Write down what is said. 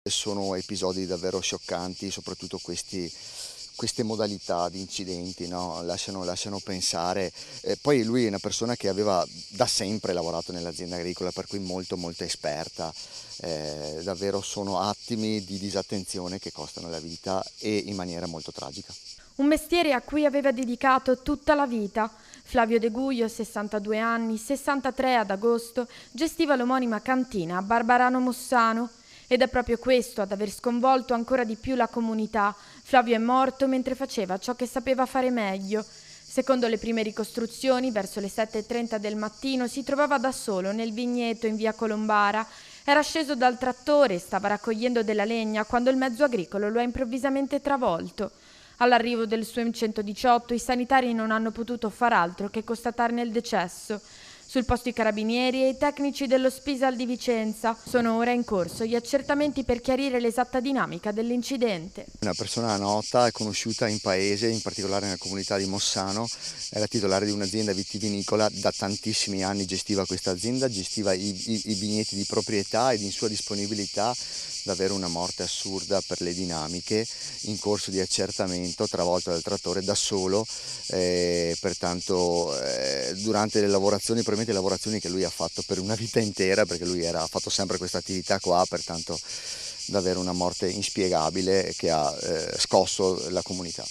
Sono episodi davvero scioccanti, soprattutto queste modalità di incidenti, no? Lasciano pensare. Poi lui è una persona che aveva da sempre lavorato nell'azienda agricola, per cui molto esperta. Davvero sono attimi di disattenzione che costano la vita e in maniera molto tragica. Un mestiere a cui aveva dedicato tutta la vita. Flavio De Guglio, 62 anni, 63 ad agosto, gestiva l'omonima cantina a Barbarano Mossano. Ed è proprio questo ad aver sconvolto ancora di più la comunità. Flavio è morto mentre faceva ciò che sapeva fare meglio. Secondo le prime ricostruzioni, verso le 7:30 del mattino si trovava da solo nel vigneto in via Colombara. Era sceso dal trattore e stava raccogliendo della legna quando il mezzo agricolo lo ha improvvisamente travolto. All'arrivo del SUEM 118 i sanitari non hanno potuto far altro che constatarne il decesso. Sul posto i carabinieri e i tecnici dello Spisal di Vicenza. Sono ora in corso gli accertamenti per chiarire l'esatta dinamica dell'incidente. Una persona nota e conosciuta in paese, in particolare nella comunità di Mossano, era titolare di un'azienda vitivinicola, da tantissimi anni gestiva questa azienda, gestiva i vigneti di proprietà ed in sua disponibilità. Davvero una morte assurda per le dinamiche, in corso di accertamento, travolto dal trattore da solo, pertanto durante le lavorazioni, probabilmente le lavorazioni che lui ha fatto per una vita intera, perché lui ha fatto sempre questa attività qua, pertanto davvero una morte inspiegabile che ha scosso la comunità.